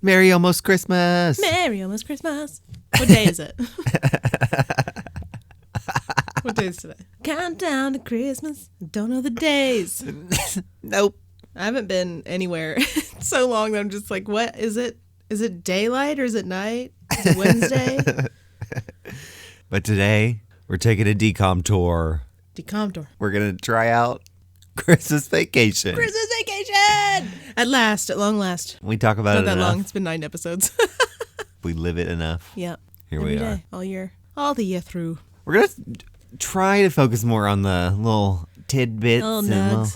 Merry almost Christmas. Merry almost Christmas. What day is it? What day is today? Countdown to Christmas. Don't know the days. Nope. I haven't been anywhere in so long that I'm just like, what is it? Is it daylight or is it night? Is it Wednesday? But today, we're taking a decom tour. Decom tour. We're going to try out Christmas Vacation. Christmas Vacation! At last, at long last. We talk about Not it that enough. long. It's been 9 episodes. We live it enough. Yep. Here Every we day, are. all year. All the year through. We're going to try to focus more on the little tidbits Little and nugs. little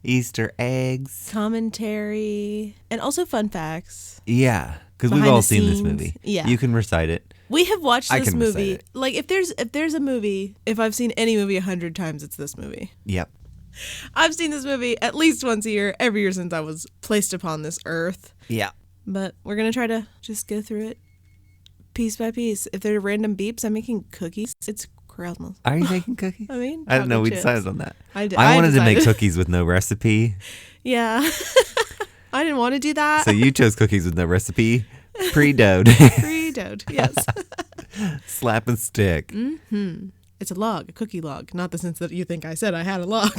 Easter eggs. Commentary. And also fun facts. Yeah, because we've Behind all the seen this scenes. movie. Yeah. You can recite it. We have watched I this can recite movie. it. Like, if there's a movie, if I've seen any movie 100 times, it's this movie. Yep. I've seen this movie at least once a year, every year since I was placed upon this earth. Yeah. But we're going to try to just go through it piece by piece. If there are random beeps, I'm making cookies. It's Christmas. Are you making cookies? I mean, I don't know. We chocolate decided chips. on that. I wanted to make decided. cookies with no recipe. Yeah. I didn't want to do that. So you chose cookies with no recipe. Pre-dough'd. Pre-dough'd, yes. Slap and stick. It's a log, a cookie log. Not the sense that you think I said I had a log.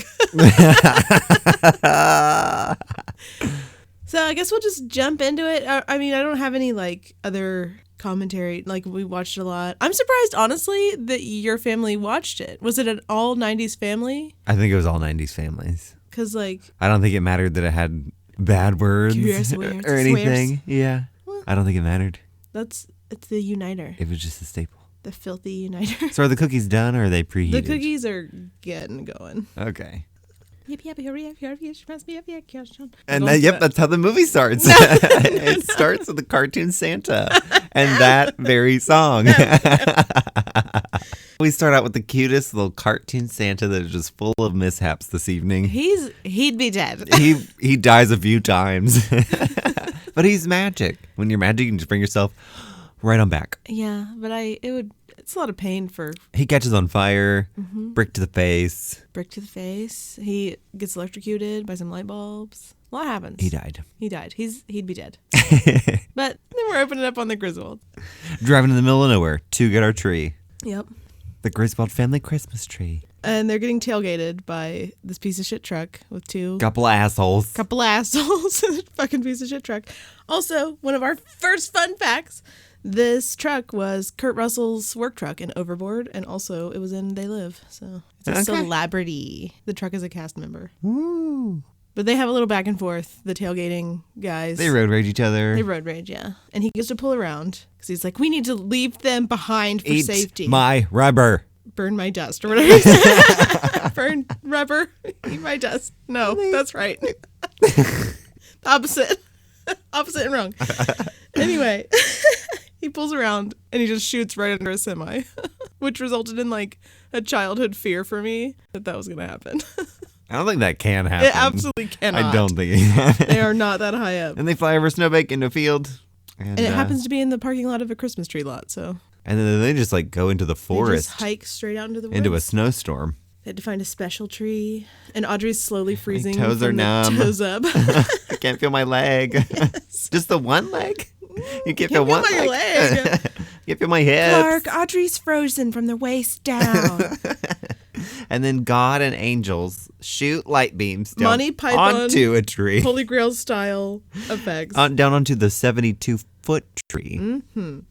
So I guess we'll just jump into it. I mean, I don't have any like other commentary. Like, we watched a lot. I'm surprised, honestly, that your family watched it. Was it an all 90s family? I think it was all 90s families. Because, like, I don't think it mattered that it had bad words Yes, or words, anything. Yeah. I don't think it mattered. it's the uniter. It was just a staple. The filthy uniter. So are the cookies done or are they preheated? The cookies are getting going. Okay. And that's how the movie starts. It starts with the cartoon Santa and that very song. We start out with the cutest little cartoon Santa that is just full of mishaps this evening. He'd be dead. He dies a few times. But he's magic. When you're magic, you can just bring yourself right on back. Yeah, but it's a lot of pain for He catches on fire, brick to the face. brick to the face. He gets electrocuted by some light bulbs. A lot happens. He died. He died. He'd be dead. But then we're opening up on the Griswold. Driving in the middle of nowhere to get our tree. Yep. The Griswold family Christmas tree. And they're getting tailgated by this piece of shit truck with two Couple of assholes. couple assholes in a fucking piece of shit truck. Also, one of our first fun facts, this truck was Kurt Russell's work truck in Overboard, and also it was in They Live. So it's a Okay. celebrity. The truck is a cast member. Ooh. But they have a little back and forth, the tailgating guys. They road rage each other. They road rage, yeah. And he gets to pull around because he's like, we need to leave them behind for Eat safety. my rubber. Burn my dust or whatever he said. Burn rubber, eat my dust. No, that's right. Opposite. Opposite and wrong. Anyway, he pulls around and he just shoots right under a semi, which resulted in like a childhood fear for me that was going to happen. I don't think that can happen. It absolutely cannot. I don't think it can. They are not that high up. And they fly over snowbank into a field. And it happens to be in the parking lot of a Christmas tree lot, so And then they just like go into the they forest, just hike straight out into the woods. into a snowstorm. They had to find a special tree, and Audrey's slowly freezing. toes are from the numb. Toes up. I can't feel my leg. Just the one leg? You can't feel one my leg. You can't feel my hips. Clark, Audrey's frozen from the waist down. And then God and angels shoot light beams down Monty Python, onto a tree. Holy Grail style effects. Down onto the 72-foot tree.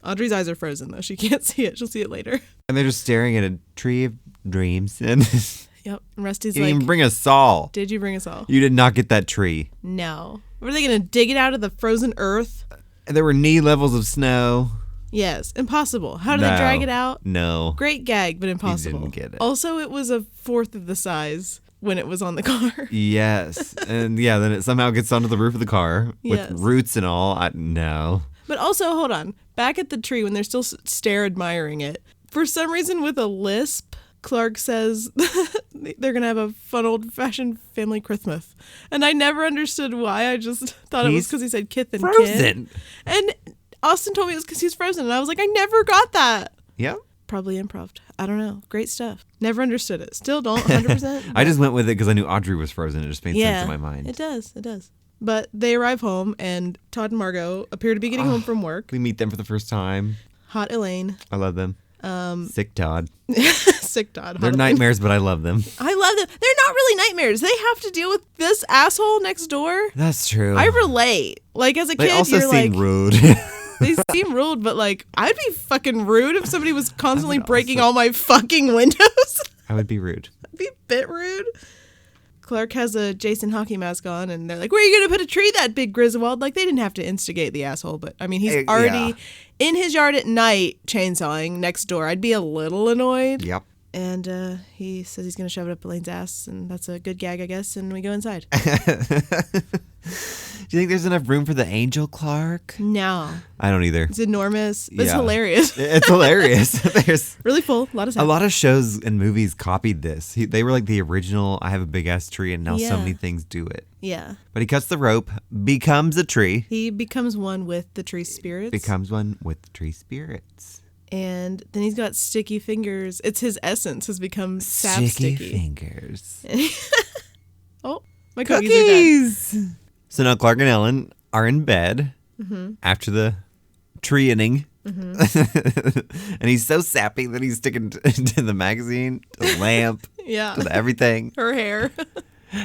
Audrey's eyes are frozen, though. She can't see it. She'll see it later. And they're just staring at a tree of dreams. And Yep. And Rusty's you didn't like, even bring a saw. did you bring us all? You did not get that tree. No. Were they going to dig it out of the frozen earth? And there were knee levels of snow. Yes. Impossible. How did No. they drag it out? No. Great gag, but impossible. didn't get it. Also, it was a fourth of the size when it was on the car. Yes. And yeah, then it somehow gets onto the roof of the car with Yes. roots and all. No. But also, hold on. Back at the tree, when they're still stare admiring it, for some reason with a lisp, Clark says they're going to have a fun old-fashioned family Christmas. And I never understood why. I just thought it was He's because he said kith and frozen. kin. And Austin told me it was because he's frozen. And I was like, I never got that. Yep. Probably improv. I don't know. Great stuff. Never understood it. Still don't 100%. I just went with it because I knew Audrey was frozen. It just made sense yeah, in my mind. it does. It does. But they arrive home, and Todd and Margot appear to be getting home from work. We meet them for the first time. Hot Elaine. I love them. Sick Todd. Sick Todd. They're nightmares, but I love them. I love them. They're not really nightmares. They have to deal with this asshole next door. That's true. I relate. Like, as a They kid, also you're seem like... rude. They seem rude, but, like, I'd be fucking rude if somebody was constantly breaking all my fucking windows. I would be rude. I'd be a bit rude. Clark has a Jason hockey mask on, and they're like, where are you going to put a tree, that big Griswold? Like, they didn't have to instigate the asshole, but, I mean, he's already in his yard at night chainsawing next door. I'd be a little annoyed. Yep. And he says he's going to shove it up Elaine's ass, and that's a good gag, I guess, and we go inside. Do you think there's enough room for the angel, Clark? No. I don't either. It's enormous. It's Yeah. hilarious. It's hilarious. There's Really full. A lot of a sound. lot of shows and movies copied this. They were like the original, I have a big ass tree, and now so Yeah. many things do it. Yeah. But he cuts the rope, becomes a tree, He becomes one with the tree spirits. becomes one with the tree spirits. And then he's got sticky fingers. It's his essence has become sap sticky. Fingers. Oh, my cookies are dead. Cookies! So now Clark and Ellen are in bed after the tree inning. And he's so sappy that he's sticking to the magazine, to the lamp, Yeah. to everything. Her hair.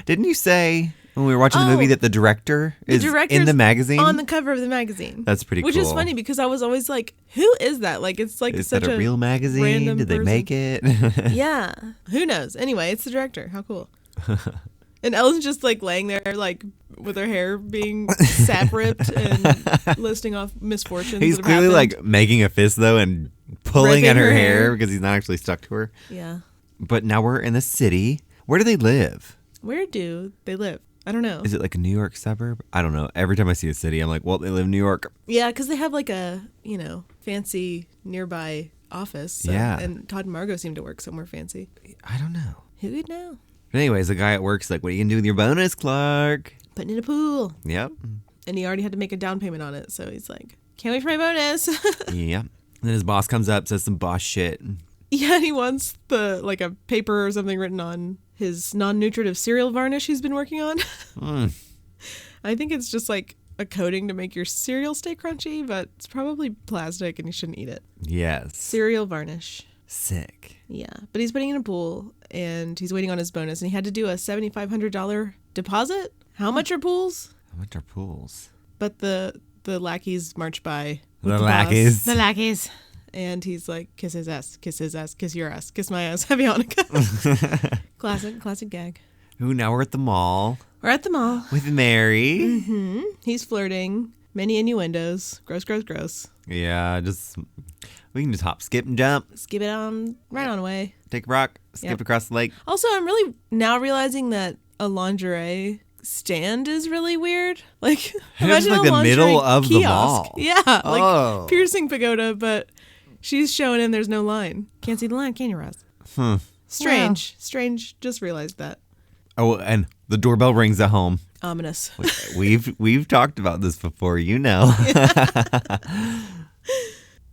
Didn't you say when we were watching the movie that the director is in director's the magazine? on the cover of the magazine. That's pretty Which cool. is funny because I was always like, who is that? Like, it's like Is such that a real magazine? random Did they person. make it? Yeah. Who knows? Anyway, it's the director. How cool. And Ellen's just like laying there, like with her hair being sap ripped and listing off misfortunes. He's that have clearly happened. like making a fist though and pulling Ripping at her her hair hair. because he's not actually stuck to her. Yeah. But now we're in the city. Where do they live? Where do they live? I don't know. Is it like a New York suburb? I don't know. Every time I see a city, I'm like, well, they live in New York. Yeah, because they have like a, fancy nearby office. So, Yeah. And Todd and Margot seem to work somewhere fancy. I don't know. Who would know? But anyways, the guy at work's like, what are you going to do with your bonus, Clark? Putting in a pool. Yep. And he already had to make a down payment on it. So he's like, can't wait for my bonus. Yep. And then his boss comes up, says some boss shit. Yeah, and he wants like a paper or something written on his non-nutritive cereal varnish he's been working on. I think it's just like a coating to make your cereal stay crunchy, but it's probably plastic and you shouldn't eat it. Yes. Cereal varnish. Sick. Yeah, but he's putting in a pool and he's waiting on his bonus, and he had to do a $7,500 deposit. How much are pools? How much are pools? But the lackeys march by. with The boss. lackeys. The lackeys. And he's like, kiss his ass, kiss your ass, kiss my ass. Happy Hanukkah. Classic gag. Ooh, now we're at the mall We're at the mall. with Mary. He's flirting. Many innuendos. Gross. Yeah, we can just hop, skip, and jump. Skip it on, right on away. Take a rock, skip Yep. across the lake. Also, I'm really now realizing that a lingerie stand is really weird. Like, imagine like a the lingerie middle of the kiosk. mall. Yeah, like Oh. piercing pagoda, but she's showing him there's no line. Can't see the line, can you, Roz? Strange. Just realized that. Oh, and the doorbell rings at home. Ominous. We've talked about this before, you know.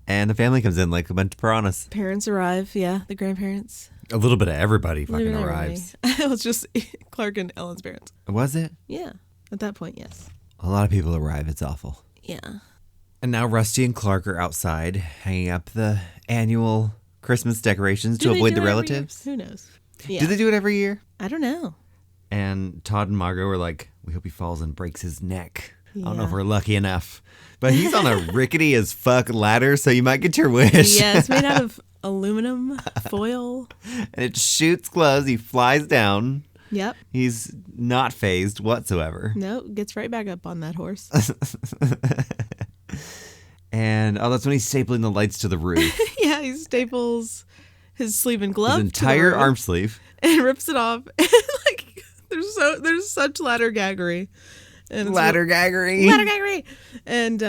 And the family comes in like a bunch of piranhas. Parents arrive. Yeah, the grandparents. A little bit of everybody fucking Literally arrives. everybody. It was just Clark and Ellen's parents. Was it? Yeah, at that point, yes. A lot of people arrive. It's awful. Yeah. And now Rusty and Clark are outside hanging up the annual Christmas decorations to Do they avoid do the it every year? relatives. Who knows? Yeah. Do they do it every year? I don't know. And Todd and Margot were like, we hope he falls and breaks his neck. I don't know if Yeah. we're lucky enough. But he's on a rickety as fuck ladder, so you might get your wish. Yeah, it's made out of aluminum foil. And it shoots gloves. He flies down. Yep. He's not phased whatsoever. No, gets right back up on that horse. And that's when he's stapling the lights to the roof. Yeah, he staples his sleeve and glove His to the entire roof arm sleeve. and rips it off. And like there's such ladder gaggery. And it's Ladder gaggery. ladder gaggery. And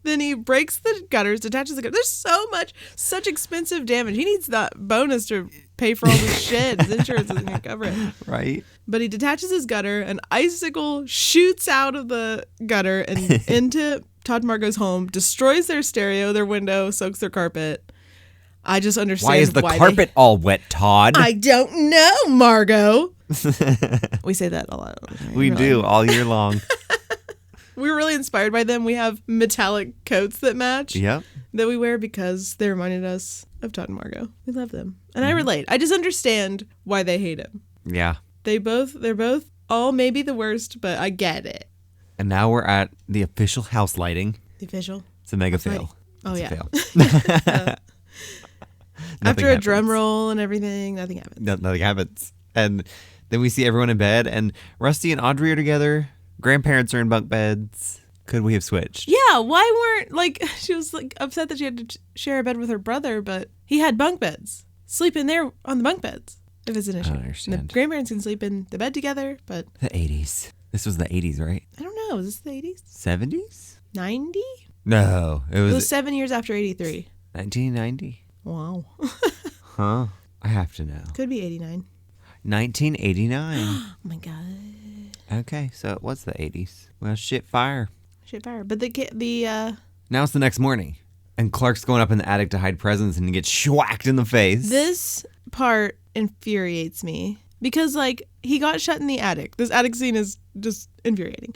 then he breaks the gutters, detaches the gutters. There's such expensive damage. He needs that bonus to pay for all this shit. His insurance isn't going to cover it. Right? But he detaches his gutter. An icicle shoots out of the gutter and into Todd and Margot's home, destroys their stereo, their window, soaks their carpet. I just understand Why is the why carpet all wet, Todd? I don't know, Margot. We say that a lot. We do all year long. We're really inspired by them. We have metallic coats that match. Yep. That we wear because they reminded us of Todd and Margot. We love them. And I relate. I just understand why they hate him. Yeah. They're both all maybe the worst, but I get it. And now we're at the official house lighting. The official? It's a mega fail. Oh, it's yeah. A fail. After a drum roll and everything, nothing happens. Nothing happens. And then we see everyone in bed, and Rusty and Audrey are together. Grandparents are in bunk beds. Could we have switched? Yeah, why weren't, she was, upset that she had to share a bed with her brother, but he had bunk beds. Sleep in there on the bunk beds, if it's an issue. I don't understand. And the grandparents can sleep in the bed together, but... The 80s. This was the 80s, right? I don't know. Was this the 80s? 70s? 90? No. It was 7 years after 83. 1990. Wow. Huh? I have to know. Could be 89. 1989. Oh my God. Okay, so it was the 80s. Well, shit, fire. Shit fire. But Now it's the next morning, and Clark's going up in the attic to hide presents and he gets schwacked in the face. this part infuriates me because he got shut in the attic. This attic scene is just infuriating.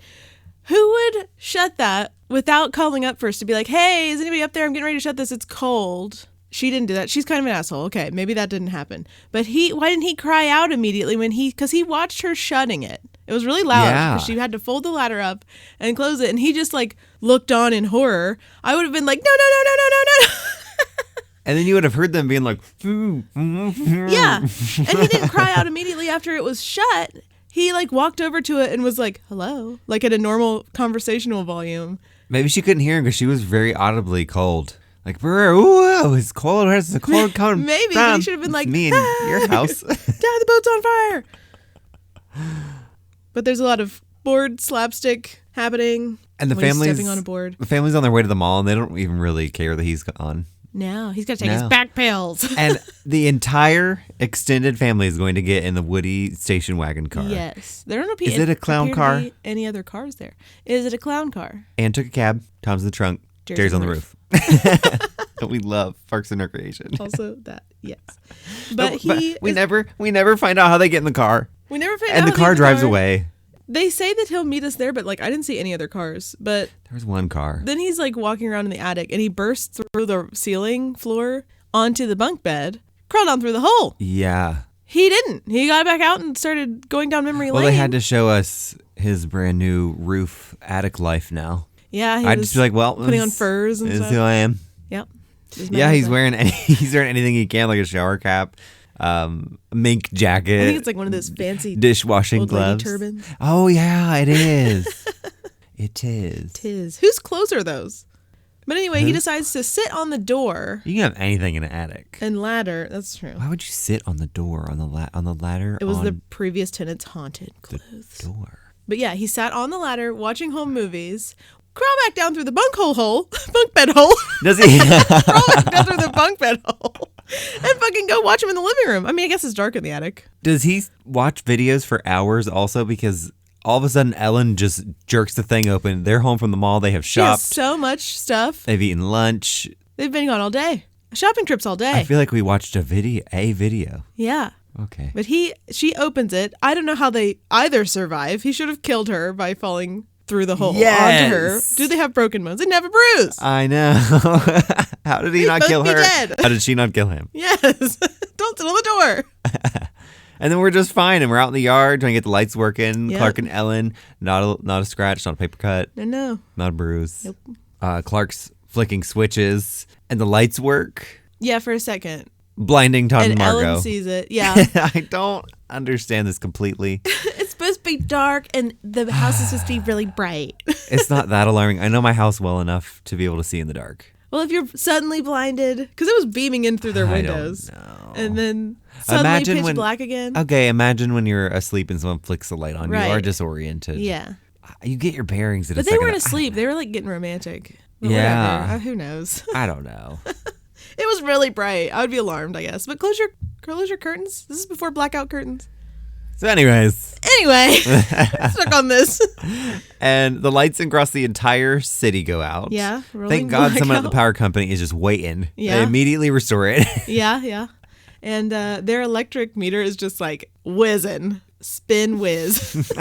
Who would shut that without calling up first to be like, hey, is anybody up there? I'm getting ready to shut this. It's cold. She didn't do that. She's kind of an asshole. Okay, maybe that didn't happen. But why didn't he cry out immediately because he watched her shutting it. It was really loud because she had to fold the ladder up and close it. And he just looked on in horror. I would have been like, no, no, no, no, no, no, no. And then you would have heard them being like, yeah. And he didn't cry out immediately after it was shut. He walked over to it and was like, hello, at a normal conversational volume. Maybe she couldn't hear him because she was very audibly cold. Ooh, it's cold. It's a cold coming. Maybe, but he should have been like, me in your house. Dad, the boat's on fire. But there's a lot of board slapstick happening. And the when he's family's stepping on a board. The family's on their way to the mall, and they don't even really care that he's gone. No, he's got to take his back pills. And the entire extended family is going to get in the Woody station wagon car. Yes. There don't Is it a clown car? Any other cars there? Is it a clown car? Anne took a cab. Tom's in the trunk. Jerry's on the roof. We love Parks and Recreation. Also that, yes. But we never find out how they get in the car. We never find out. And the car drives away. They say that he'll meet us there, but I didn't see any other cars. But there was one car. Then he's walking around in the attic, and he bursts through the ceiling floor onto the bunk bed, crawled down through the hole. Yeah. He didn't. He got back out and started going down memory lane. Well, they had to show us his brand new roof attic life now. Yeah, I'd just be like, well, putting on furs and this stuff. is who I am. Yep. Yeah, he's wearing anything he can, like a shower cap, mink jacket. I think it's one of those fancy dishwashing old gloves. lady turbans. Oh yeah, it is. It is. Tis. Whose clothes are those? But anyway, he decides to sit on the door. You can have anything in an attic. And ladder. That's true. Why would you sit on the door on the ladder? It was the previous tenant's haunted clothes. The door. But yeah, he sat on the ladder watching home movies. Crawl back down through the bunk bed hole. Does he? Crawl back down through the bunk bed hole and fucking go watch him in the living room. I mean, I guess it's dark in the attic. Does he watch videos for hours also? Because all of a sudden Ellen just jerks the thing open. They're home from the mall. They have shopped. So much stuff. They've eaten lunch. They've been gone all day. Shopping trips all day. I feel like we watched a video. Yeah. Okay. But she opens it. I don't know how they either survive. He should have killed her by falling through the hole onto her. Do they have broken bones? They never bruise. I know. How did he not kill her? Dead. How did she not kill him? Yes. Don't sit on the door. And then we're just fine, and we're out in the yard trying to get the lights working. Yep. Clark and Ellen, not a scratch, not a paper cut. No. Not a bruise. Nope. Clark's flicking switches, and the lights work. Yeah, for a second. Blinding Todd and Margot. Ellen sees it. Yeah. I don't understand this completely. It's supposed to be dark, and the house is supposed to be really bright. It's not that alarming. I know my house well enough to be able to see in the dark. Well, if you're suddenly blinded, because it was beaming in through their windows. I don't know. And then suddenly pitch black again. Okay, imagine when you're asleep and someone flicks the light on. Right. You are disoriented. Yeah. You get your bearings at a But they second. weren't asleep. They were getting romantic. But yeah. whatever. Who knows? I don't know. It was really bright. I would be alarmed, I guess. But close your curtains. This is before blackout curtains. So anyways. Anyway, stuck on this. And the lights across the entire city go out. Yeah. Thank God someone at the power company is just waiting. Yeah. They immediately restore it. Yeah. And their electric meter is just whizzing. spin whiz.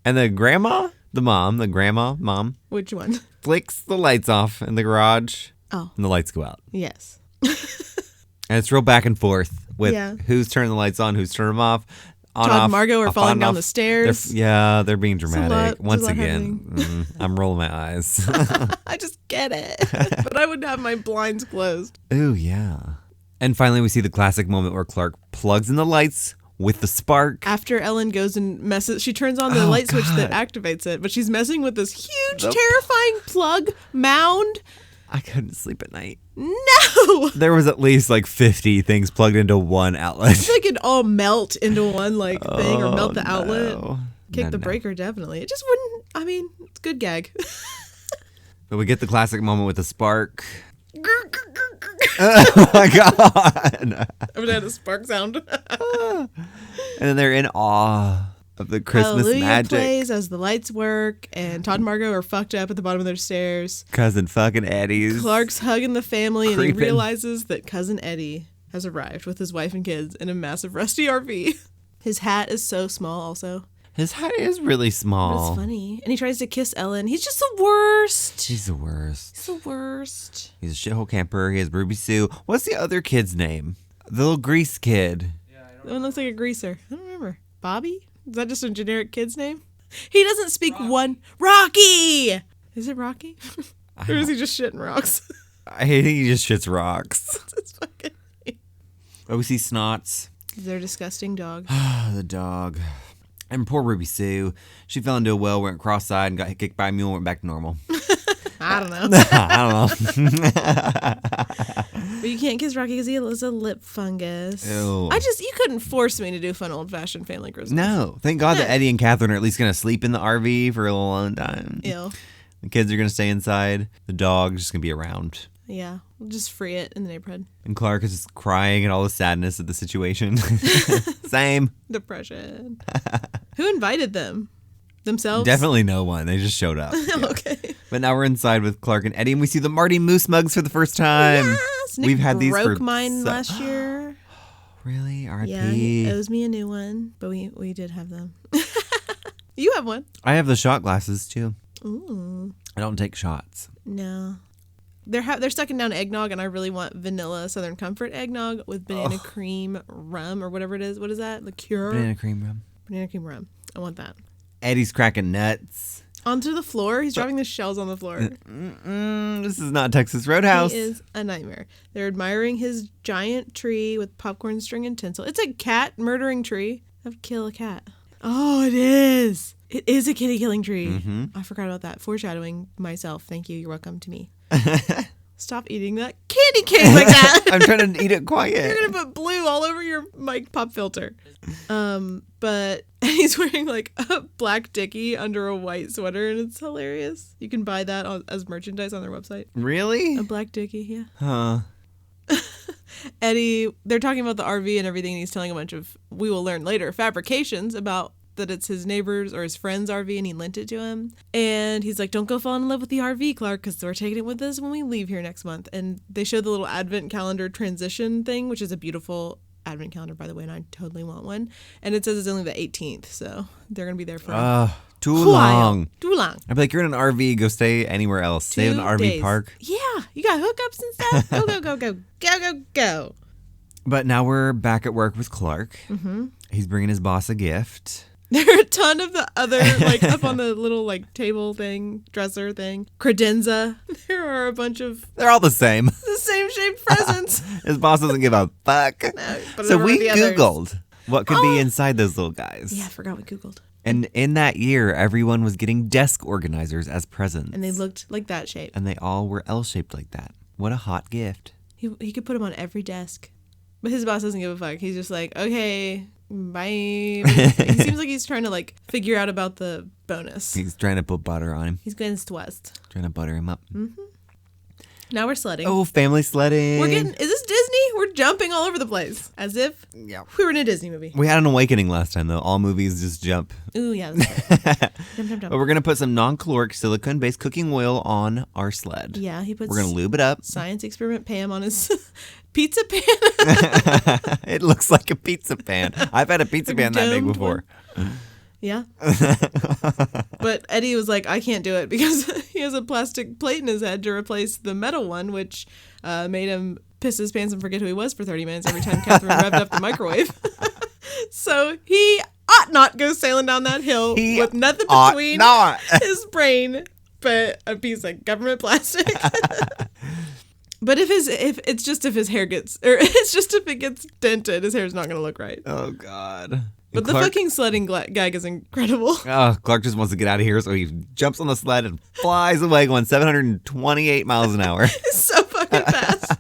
And the grandma mom, Which one? flicks the lights off in the garage. Oh. And the lights go out. Yes. And it's real back and forth with Yeah. who's turning the lights on, who's turning them off. On, Todd off, and Margot are off, falling on, down off. the stairs. They're being There's dramatic. a lot Once again, happening. I'm rolling my eyes. I just get it. But I would have my blinds closed. Ooh, yeah. And finally, we see the classic moment where Clark plugs in the lights with the spark. After Ellen goes and messes, she turns on the light switch that activates it, but she's messing with this huge, terrifying plug mound. I couldn't sleep at night. No! There was at least like 50 things plugged into one outlet. It's like it all melt into one thing or melt the outlet. No. Kick No, the no. breaker, definitely. It just wouldn't, I mean, it's a good gag. But we get the classic moment with the spark. Oh my God. I would have a spark sound. And then they're in awe of the Christmas Hallelujah magic. plays as the lights work, and Todd and Margot are fucked up at the bottom of their stairs. Cousin fucking Eddie's. Clark's hugging the family, and Creeping. he realizes that Cousin Eddie has arrived with his wife and kids in a massive rusty RV. His hat is so small also. His hat is really But small. it's funny. And he tries to kiss Ellen. He's just the worst. He's the worst. He's the worst. He's a shithole camper. He has Ruby Sue. What's the other kid's name? The little grease kid. That one looks like a greaser. I don't remember. Bobby? Is that just a generic kid's name? He doesn't speak one. Rocky! Is it Rocky? Or is he just shitting rocks? I think he just shits rocks. It's fucking. Oh, we see Snots. They're a disgusting dog. The dog. And poor Ruby Sue. She fell into a well, went cross-eyed, and got kicked by a mule, and went back to normal. I don't know. I don't know. But you can't kiss Rocky because he has a lip fungus. Ew. You couldn't force me to do fun old-fashioned family Christmas. No. Thank God that Eddie and Catherine are at least going to sleep in the RV for a little long time. Ew. The kids are going to stay inside. The dog's just going to be around. Yeah. We'll just free it in the neighborhood. And Clark is just crying at all the sadness of the situation. Same. Depression. Who invited them? Themselves? Definitely no one. They just showed up. Yeah. Okay. But now we're inside with Clark and Eddie, and we see the Marty Moose mugs for the first time. Yes! Nick We've had these broke for mine last year. Really? R.I.P. Yeah, he owes me a new one, but we did have them. You have one. I have the shot glasses too. Ooh. I don't take shots. No. They're sucking down eggnog, and I really want vanilla Southern Comfort eggnog with banana cream rum or whatever it is. What is that? Liqueur? Banana cream rum. Banana cream rum. I want that. Eddie's cracking nuts. Onto the floor. He's dropping the shells on the floor. This is not Texas Roadhouse. He is a nightmare. They're admiring his giant tree with popcorn string and tinsel. It's a cat murdering tree. I have to kill a cat. Oh, it is. It is a kitty killing tree. Mm-hmm. I forgot about that. Foreshadowing myself. Thank you. You're welcome to me. Stop eating that candy cane like that. I'm trying to eat it quiet. You're going to put blue all over your mic pop filter. But he's wearing like a black dickie under a white sweater, and it's hilarious. You can buy that as merchandise on their website. Really? A black dickie, yeah. Huh. Eddie, they're talking about the RV and everything, and he's telling a bunch of, we will learn later, fabrications about that it's his neighbor's or his friend's RV, and he lent it to him. And he's like, don't go fall in love with the RV, Clark, because we're taking it with us when we leave here next month. And they show the little advent calendar transition thing, which is a beautiful advent calendar, by the way, and I totally want one. And it says it's only the 18th, so they're going to be there for too a long. Too long. I'd be like, you're in an RV, go stay anywhere else. Stay in an 2 RV days. park. Yeah, you got hookups and stuff. Go, go, go, go, go, go, go. But now we're back at work with Clark. Mm-hmm. He's bringing his boss a gift. There are a ton of the other, like, up on the little, like, table thing, dresser thing. Credenza. There are a bunch of They're all the same. the same shaped presents. His boss doesn't give a fuck. No, but So there we were the others. Googled what could be inside those little guys. Yeah, I forgot we Googled. And in that year, everyone was getting desk organizers as presents. And they looked like that shape. And they all were L-shaped like that. What a hot gift. He could put them on every desk. But his boss doesn't give a fuck. He's just like, okay, bye. He seems like he's trying to, like, figure out about the bonus. He's trying to put butter on him. He's going west. Trying to butter him up. Mm-hmm. Now we're sledding. Oh, family sledding. Is this Disney? We're jumping all over the place. As if we were in a Disney movie. We had an awakening last time, though. All movies just jump. Ooh, yeah. That's right. Jump, jump, But jump. we're going to put some non-caloric silicone-based cooking oil on our sled. Yeah, he puts We're going to lube it up. Science Experiment Pam on his pizza pan. It looks like a pizza pan. I've had a pizza pan that big domed before. Yeah. But Eddie was like, I can't do it because he has a plastic plate in his head to replace the metal one, which made him piss his pants and forget who he was for 30 minutes every time Catherine revved up the microwave. So he ought not go sailing down that hill with nothing between his brain but a piece of government plastic. But if it gets dented, his hair's not going to look right. Oh, God. But the fucking sledding gag is incredible. Oh, Clark just wants to get out of here, so he jumps on the sled and flies away going 728 miles an hour. It's so fucking fast.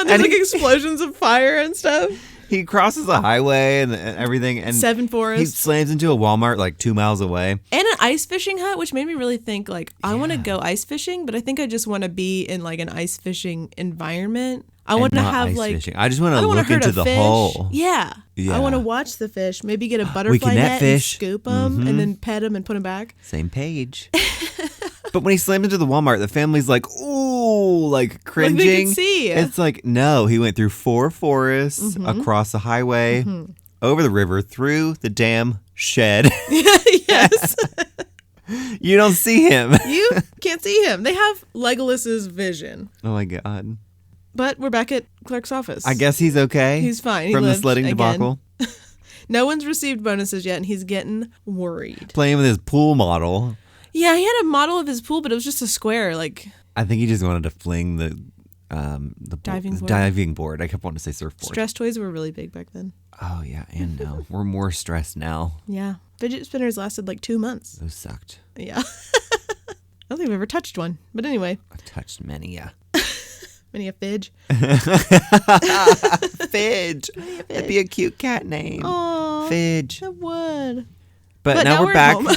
There's explosions of fire and stuff. He crosses a highway and everything. And Seven Forest. He slams into a Walmart like 2 miles away. And an ice fishing hut, which made me really think, I want to go ice fishing, but I think I just want to be in, an ice fishing environment. I want to have, fishing. I just want to look into the hole. Yeah. I want to watch the fish. Maybe get a butterfly net and scoop them and then pet them and put them back. Same page. But when he slammed into the Walmart, the family's like, ooh, cringing. Like they could see. It's like, no, he went through 4 forests, across the highway, over the river, through the damn shed. Yes. You don't see him. You can't see him. They have Legolas's vision. Oh, my God. But we're back at Clark's office. I guess he's okay. He's fine. From the sledding debacle. No one's received bonuses yet, and he's getting worried. Playing with his pool model. Yeah, he had a model of his pool, but it was just a square. I think he just wanted to fling the diving board. I kept wanting to say surfboard. Stress toys were really big back then. Oh, yeah, and no. We're more stressed now. Yeah. Fidget spinners lasted 2 months. Those sucked. Yeah. I don't think I've ever touched one. But anyway. I've touched many, yeah. Many a fidge. Fidge. That'd be a cute cat name. Aww. Fidge. It would. But now we're back. Home. Now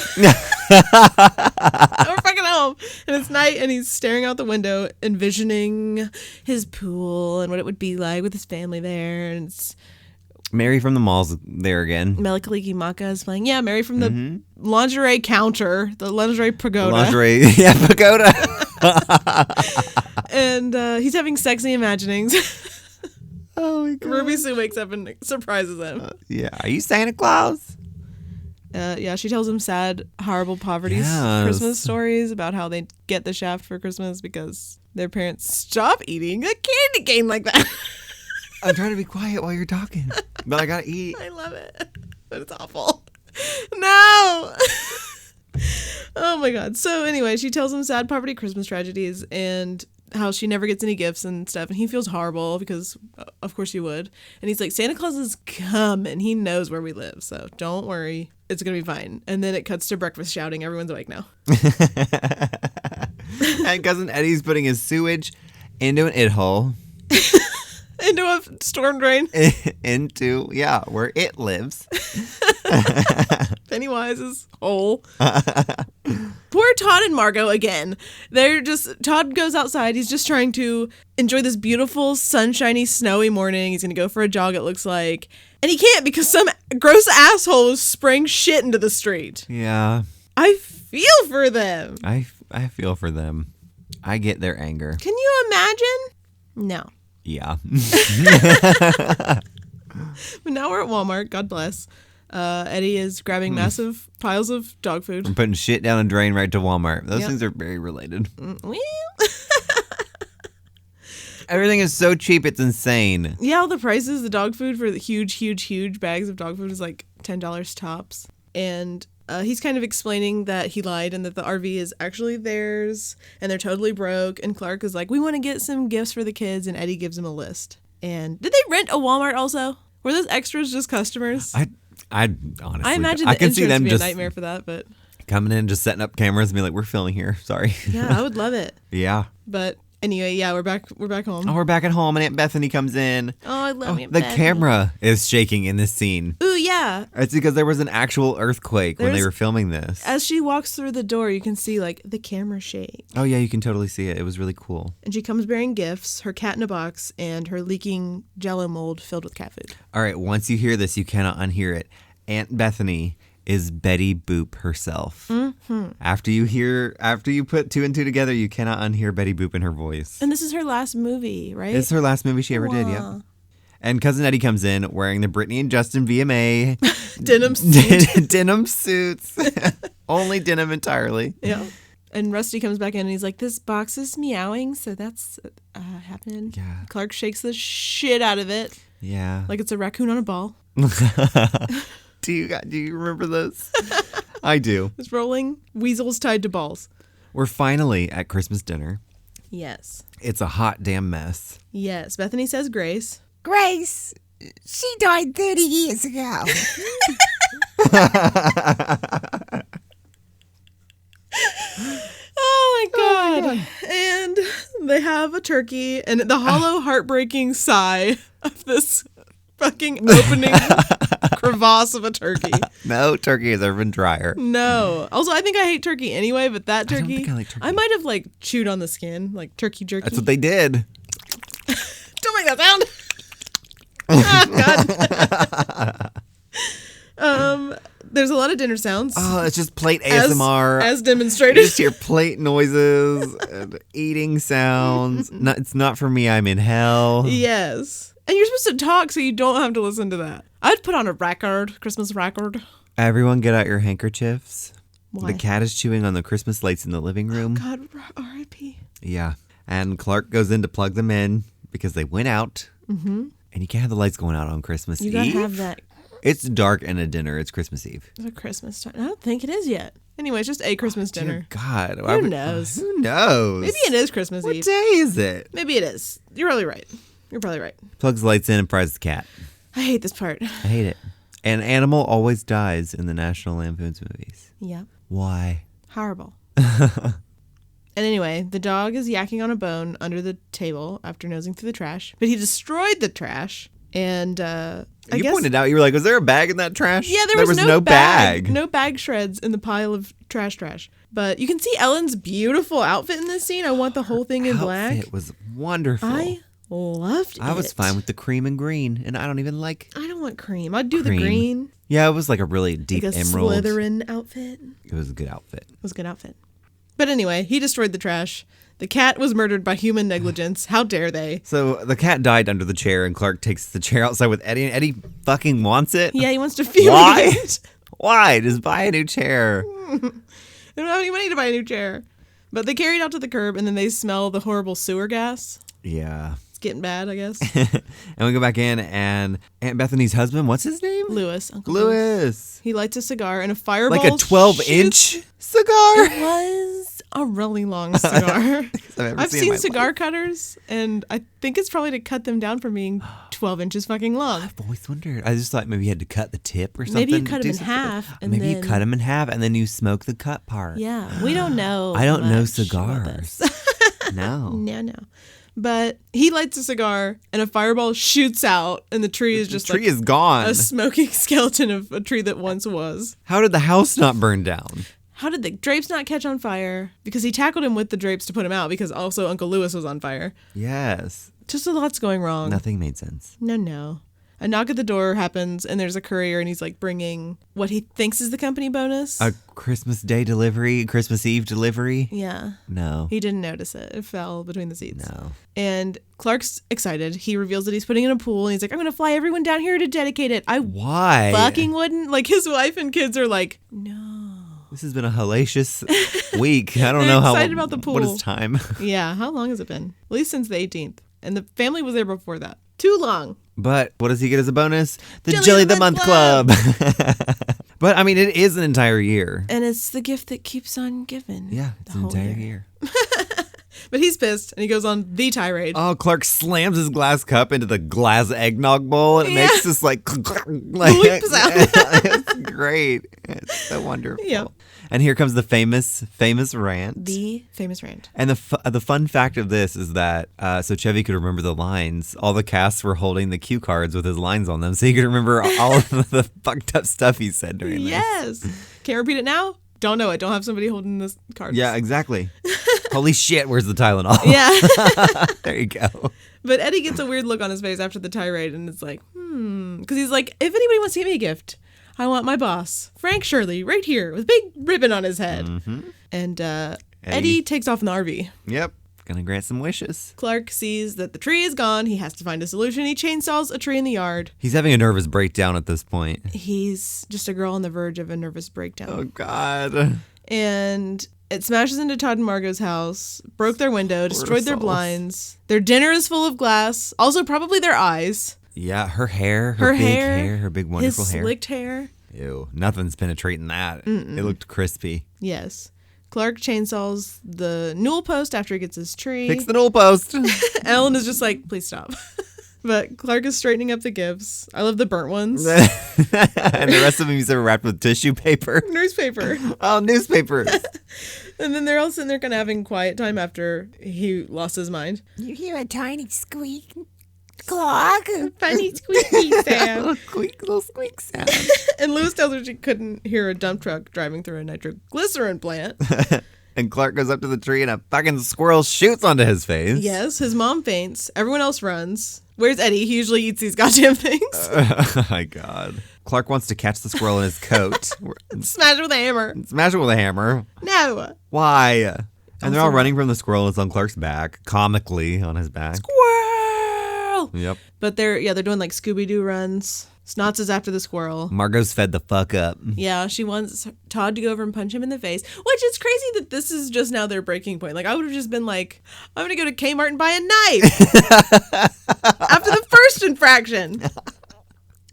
we're fucking home. And it's night and he's staring out the window, envisioning his pool and what it would be like with his family there. And it's Mary from the Mall's there again. Melikaliki Maka is playing. Yeah, Mary from the lingerie counter, the lingerie pagoda. Pagoda. And he's having sexy imaginings. Oh, my God. Ruby Sue wakes up and surprises him. Yeah. Are you Santa Claus? Yeah, she tells him sad, horrible poverty Christmas stories about how they get the shaft for Christmas because their parents stop eating a candy cane like that. I'm trying to be quiet while you're talking, but I gotta eat. I love it, but it's awful. No! Oh my God. So anyway, she tells him sad poverty Christmas tragedies and how she never gets any gifts and stuff. And he feels horrible because, of course, you would. And he's like, Santa Claus is coming. He knows where we live. So don't worry. It's going to be fine. And then it cuts to breakfast shouting. Everyone's awake now. And Cousin Eddie's putting his sewage into an it hole. Into a storm drain. Into, where it lives. Pennywise's hole. Poor Todd and Margot again. Todd goes outside. He's just trying to enjoy this beautiful, sunshiny, snowy morning. He's going to go for a jog, it looks like. And he can't because some gross asshole is spraying shit into the street. Yeah. I feel for them. I feel for them. I get their anger. Can you imagine? No. Yeah. But now we're at Walmart. God bless. Eddie is grabbing massive piles of dog food. I'm putting shit down a drain right to Walmart. Those things are very related. Well. Everything is so cheap, it's insane. Yeah, all the prices, the dog food for the huge bags of dog food is like $10 tops. And he's kind of explaining that he lied and that the RV is actually theirs and they're totally broke. And Clark is like, we want to get some gifts for the kids. And Eddie gives him a list. And did they rent a Walmart also? Were those extras just customers? I honestly, I imagine I the can see them would be just a nightmare for that, but coming in, just setting up cameras and be like, we're filming here. Sorry. Yeah, I would love it. Yeah. But anyway, yeah, we're back home. Oh, we're back at home and Aunt Bethany comes in. Oh, I love Aunt the Bethany. camera is shaking in this scene. Ooh, yeah. It's because there was an actual earthquake when they were filming this. As she walks through the door, you can see like the camera shake. Oh yeah, you can totally see it. It was really cool. And she comes bearing gifts, her cat in a box, and her leaking Jell-O mold filled with cat food. All right, once you hear this, you cannot unhear it. Aunt Bethany is Betty Boop herself. After you put two and two together, you cannot unhear Betty Boop in her voice. And this is her last movie, right? It's her last movie she ever did, yeah. And Cousin Eddie comes in wearing the Britney and Justin VMA Denim suit. denim suits. Only denim entirely. Yeah. And Rusty comes back in and he's like, this box is meowing, so that's happening. Yeah. Clark shakes the shit out of it. Yeah. Like it's a raccoon on a ball. Do you remember those? I do. It's rolling weasels tied to balls. We're finally at Christmas dinner. Yes. It's a hot damn mess. Yes. Bethany says grace. Grace, she died 30 years ago. Oh my God. And they have a turkey and the hollow, heartbreaking sigh of this fucking opening crevasse of a turkey. No turkey has ever been drier. No. Also, I think I hate turkey anyway, but that turkey, I don't think I like turkey. I might have like chewed on the skin, like turkey jerky. That's what they did. Don't make that sound. Oh, God. There's a lot of dinner sounds. Oh, it's just plate ASMR. As You demonstrated. just hear plate noises and eating sounds. It's not for me. I'm in hell. Yes. And you're supposed to talk so you don't have to listen to that. I'd put on a record, Christmas record. Everyone get out your handkerchiefs. Why? The cat is chewing on the Christmas lights in the living room. God, R.I.P. Yeah. And Clark goes in to plug them in because they went out. Mm-hmm. And you can't have the lights going out on Christmas You Eve. gotta have that. It's dark and a dinner. It's Christmas Eve. It's a Christmas time. I don't think it is yet. Anyway, it's just a Christmas dinner. Dear God. Who knows? Who knows? Maybe it is Christmas What Eve. day is it? Maybe it is. You're probably right. You're probably right. Plugs the lights in and fries the cat. I hate this part. I hate it. An animal always dies in the National Lampoon's movies. Yeah. Why? Horrible. And anyway, the dog is yakking on a bone under the table after nosing through the trash. But he destroyed the trash. And I You guess... pointed out, you were like, was there a bag in that trash? Yeah, there was no bag. No bag shreds in the pile of trash. But you can see Ellen's beautiful outfit in this scene. I want the whole thing in black. It was wonderful. I loved it. I was fine with the cream and green, and I don't even like... I don't want cream. I'd do Cream. the green. Yeah, it was like a really deep Like a emerald. Slytherin outfit. It was a good outfit. It was a good outfit. But anyway, he destroyed the trash. The cat was murdered by human negligence. How dare they? So the cat died under the chair, and Clark takes the chair outside with Eddie, and Eddie fucking wants it. Yeah, he wants to feel Why? it. Why? Just buy a new chair. They don't have any money to buy a new chair. But they carry it out to the curb, and then they smell the horrible sewer gas. Yeah. It's getting bad, I guess. And we go back in, and Aunt Bethany's husband, what's his name? Lewis. Uncle Lewis. He lights a cigar, and a fireball Like a 12-inch cigar. It was a really long cigar. I've seen in seen my cigar life. cutters, and I think it's probably to cut them down from being 12 inches fucking long. I've always wondered. I just thought maybe you had to cut the tip or something. Maybe you cut do them in something. half, and maybe then... you cut them in half, and then you smoke the cut part. Yeah, we don't know. I don't know much about this. cigars. No. No. But he lights a cigar, and a fireball shoots out, and the tree is just The tree like is gone. a smoking skeleton of a tree that once was. How did the house not burn down? How did the drapes not catch on fire? Because he tackled him with the drapes to put him out, because also Uncle Lewis was on fire. Yes. Just a lot's going wrong. Nothing made sense. No. A knock at the door happens, and there's a courier, and he's like bringing what he thinks is the company bonus. A Christmas Day delivery, Christmas Eve delivery? Yeah. No. He didn't notice it. It fell between the seats. No. And Clark's excited. He reveals that he's putting in a pool, and he's like, I'm going to fly everyone down here to dedicate it. I Why? fucking wouldn't. Like, his wife and kids are like, no. This has been a hellacious week. I don't They're know how. excited about the What pool. is time? Yeah, how long has it been? At least since the 18th. And the family was there before that. Too long. But what does he get as a bonus? The Jelly Jelly of the the Month Month Club. But I mean, it is an entire year. And it's the gift that keeps on giving. Yeah, it's the an whole entire year. But he's pissed, and he goes on the tirade. Oh, Clark slams his glass cup into the glass eggnog bowl, and it makes this like Bleep sound. It's great. It's so wonderful. Yeah. And here comes the famous rant. The famous rant. And the fun fact of this is that so Chevy could remember the lines. All the casts were holding the cue cards with his lines on them, so he could remember all of the fucked up stuff he said during this. Yes. Can't repeat it now? Don't know it. Don't have somebody holding this card. Yeah, exactly. Holy shit, where's the Tylenol? Yeah. There you go. But Eddie gets a weird look on his face after the tirade, and it's like, because he's like, if anybody wants to give me a gift, I want my boss, Frank Shirley, right here with a big ribbon on his head. And Eddie takes off in the RV. Yep. Gonna grant some wishes. Clark sees that the tree is gone. He has to find a solution. He chainsaws a tree in the yard. He's having a nervous breakdown at this point. He's just a girl on the verge of a nervous breakdown. Oh, God. And it smashes into Todd and Margot's house, broke their window, destroyed their blinds. Their dinner is full of glass. Also, probably their eyes. Yeah, her hair, her big hair, her big wonderful his hair. Slicked hair. Ew, nothing's penetrating that. It looked crispy. Yes. Clark chainsaws the newel post after he gets his tree. Fix the newel post. Ellen is just like, please stop. But Clark is straightening up the gifts. I love the burnt ones. And the rest of them he's ever wrapped with tissue paper. Newspaper. Oh, newspapers. And then they're all sitting there kind of having quiet time after he lost his mind. You hear a tiny squeak. Clark. Funny squeaky sound. Little squeak sound. And Lewis tells her she couldn't hear a dump truck driving through a nitroglycerin plant. And Clark goes up to the tree and a fucking squirrel shoots onto his face. Yes, his mom faints. Everyone else runs. Where's Eddie? He usually eats these goddamn things. Oh, my God. Clark wants to catch the squirrel in his coat. Smash it with a hammer. Smash it with a hammer. No. Why? And they're all running from the squirrel. It's on Clark's back, comically on his back. Squirrel! Yep. But they're doing like Scooby-Doo runs. Snots is after the squirrel. Margot's fed the fuck up. Yeah, she wants Todd to go over and punch him in the face, which is crazy that this is just now their breaking point. Like, I would have just been like, I'm going to go to Kmart and buy a knife after the first infraction.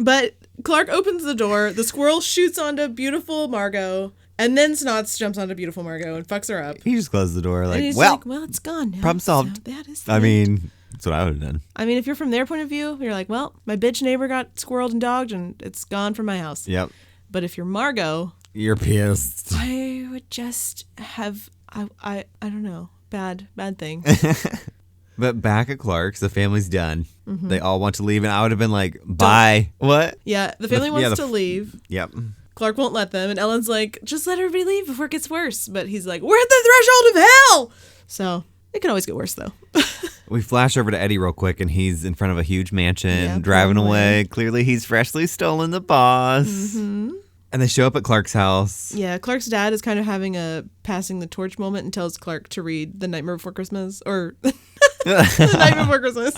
But Clark opens the door. The squirrel shoots onto beautiful Margot, and then Snots jumps onto beautiful Margot and fucks her up. He just closed the door like, And he's well, like, well, it's gone now. problem solved. So that is I it. mean, that's what I would have done. I mean, if you're from their point of view, you're like, well, my bitch neighbor got squirreled and dogged, and it's gone from my house. Yep. But if you're Margot, You're pissed. I would just have, I don't know, bad thing. But back at Clark's, the family's done. They all want to leave, and I would have been like, bye. What? Yeah, the family wants to leave. Yep. Clark won't let them, and Ellen's like, just let everybody leave before it gets worse. But he's like, we're at the threshold of hell! So, it can always get worse, though. We flash over to Eddie real quick, and he's in front of a huge mansion, Yeah, driving driving away. Clearly, he's freshly stolen the boss. And they show up at Clark's house. Yeah, Clark's dad is kind of having a passing the torch moment and tells Clark to read The Nightmare Before Christmas, or The Night Before Christmas.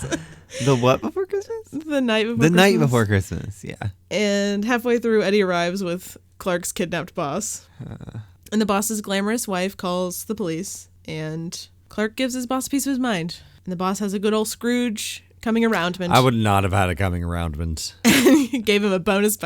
The what before Christmas? The Night Before The Christmas. night before Christmas, yeah. And halfway through, Eddie arrives with Clark's kidnapped boss. And the boss's glamorous wife calls the police, and Clark gives his boss a piece of his mind. And the boss has a good old Scrooge coming aroundment. I would not have had a coming aroundment. He gave him a bonus.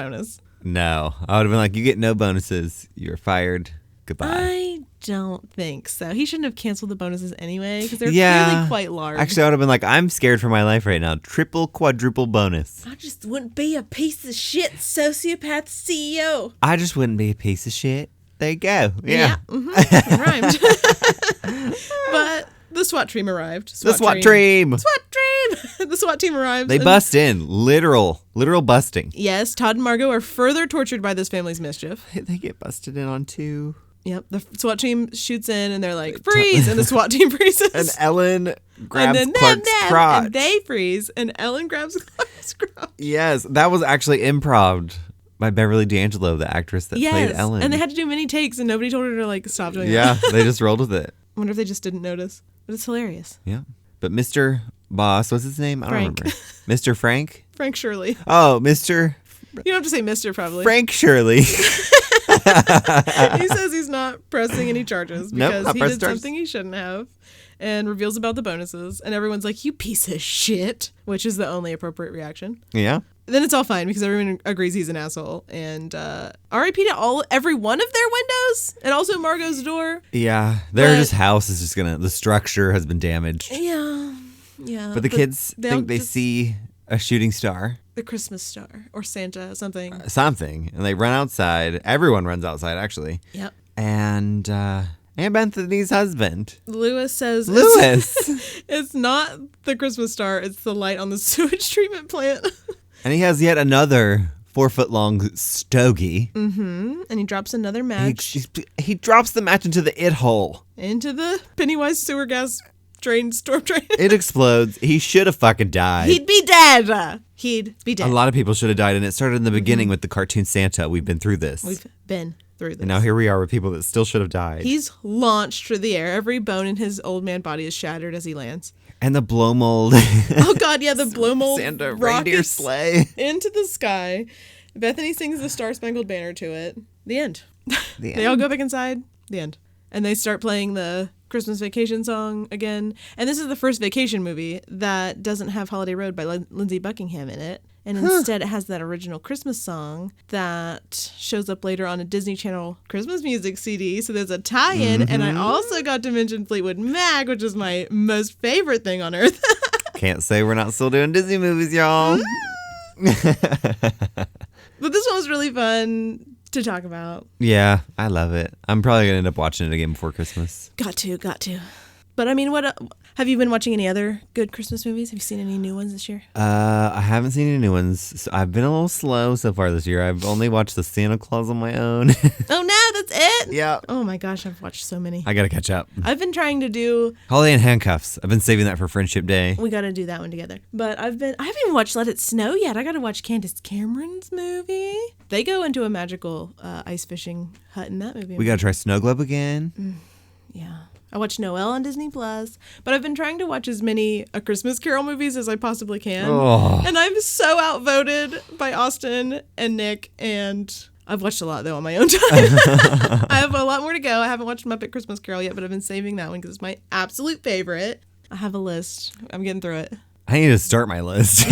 No. I would have been like, you get no bonuses. You're fired. Goodbye. I don't think so. He shouldn't have canceled the bonuses anyway, because they're Yeah. really quite large. Actually, I would have been like, I'm scared for my life right now. Triple, quadruple bonus. I just wouldn't be a piece of shit sociopath CEO. I just wouldn't be a piece of shit. There you go. Yeah. It rhymed. But the SWAT team arrived. The SWAT team. SWAT team. The SWAT team arrives. They and- bust in. Literal busting. Yes, Todd and Margot are further tortured by this family's mischief. They get busted in on too. Yep. The SWAT team shoots in and they're like, freeze! And the SWAT team freezes. And Ellen grabs and then Clark's crotch. And they freeze. And Ellen grabs Clark's crotch. Yes, that was actually improv by Beverly D'Angelo, the actress that played Ellen. And they had to do many takes and nobody told her to like stop doing Yeah, that. they just rolled with it. I wonder if they just didn't notice. But it's hilarious. Yeah. But Mr. Boss, what's his name? I don't Frank. remember. Mr. Frank? Frank Shirley. Oh, Mr. You don't have to say Mr. probably. Frank Shirley. He says he's not pressing any charges Nope, because not he pressing did charges. something he shouldn't have, and reveals about the bonuses. And everyone's like, you piece of shit, which is the only appropriate reaction. Yeah. Then it's all fine because everyone agrees he's an asshole. And R.I.P. to every one of their windows and also Margot's door. Yeah. Their But- just house is just gonna, the structure has been damaged. Yeah. But the kids they'll think they just- see a shooting star. the Christmas star or Santa, something. Something. And they run outside. Everyone runs outside, actually. Yep. And Aunt Bethany's husband. Lewis says Lewis. it's not the Christmas star, it's the light on the sewage treatment plant. And he has yet another 4-foot-long stogie. And he drops another match He drops the match into the it hole. into the Pennywise sewer gas drain, storm drain. It explodes. He should have fucking died. He'd be dead. he'd be A dead. lot of people should have died, and it started in the beginning with the cartoon Santa. We've been through this. We've been through this. And now here we are with people that still should have died. He's launched through the air. Every bone in his old man body is shattered as he lands. And the blow mold. Oh, God, yeah, the blow mold Santa reindeer rockets sleigh. into the sky. Bethany sings the Star-Spangled Banner to it. The end. The They all go back inside. The end. And they start playing the Christmas Vacation song again. And this is the first vacation movie that doesn't have Holiday Road by Lindsey Buckingham in it. And instead it has that original Christmas song that shows up later on a Disney Channel Christmas music CD. So there's a tie-in. And I also got to mention Fleetwood Mac, which is my most favorite thing on earth. Can't say we're not still doing Disney movies, y'all. But this one was really fun to talk about. Yeah, I love it. I'm probably going to end up watching it again before Christmas. Got to. But I mean, what have you been watching any other good Christmas movies? Have you seen any new ones this year? I haven't seen any new ones. So I've been a little slow so far this year. I've only watched the Santa Claus on my own. Oh, no, that's it? Yeah. Oh my gosh, I've watched so many. I got to catch up. I've been trying to do, Holiday in Handcuffs. I've been saving that for Friendship Day. we got to do that one together. But I haven't even watched Let It Snow yet. I got to watch Candace Cameron's movie. They go into a magical ice fishing hut in that movie. We got to try Snow Globe again. Yeah. I watched Noelle on Disney Plus, but I've been trying to watch as many A Christmas Carol movies as I possibly can. Oh. And I'm so outvoted by Austin and Nick, and I've watched a lot, though, on my own time. I have a lot more to go. I haven't watched Muppet Christmas Carol yet, but I've been saving that one because it's my absolute favorite. I have a list. I'm getting through it. I need to start my list.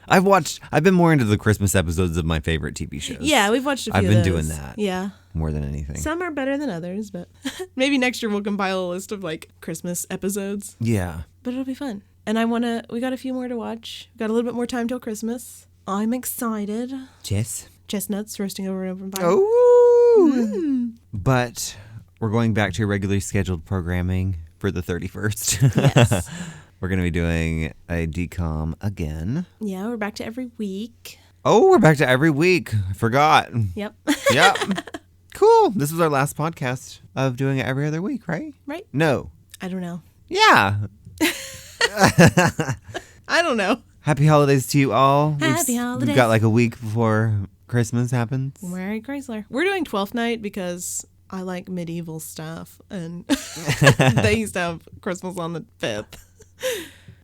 I've been more into the Christmas episodes of my favorite TV shows. Yeah, we've watched a few I've of been those. doing that. Yeah. More than anything. Some are better than others, but maybe next year we'll compile a list of, like, Christmas episodes. Yeah. But it'll be fun. And we got a few more to watch. We got a little bit more time till Christmas. I'm excited. Jess? Chestnuts roasting over an open fire. Oh. But we're going back to regularly scheduled programming for the 31st. Yes. We're going to be doing a decom again. Yeah, we're back to every week. Oh, we're back to every week. I forgot. Yep. Yep. Cool. This was our last podcast of doing it every other week, right? Right? No. I don't know. Yeah. I don't know. Happy holidays to you all. Happy holidays. We've got like a week before Christmas happens. Merry Chrysler. We're doing 12th night because I like medieval stuff, and they used to have Christmas on the 5th.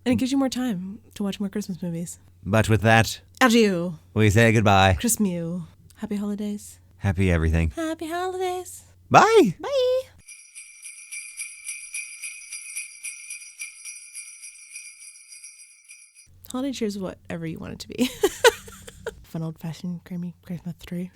And it gives you more time to watch more Christmas movies. But with that, Adieu. we say goodbye. Christmas. Happy holidays. Happy everything. Happy holidays. Bye. Bye. Holiday cheer is whatever you want it to be. Fun old-fashioned creamy Christmas tree.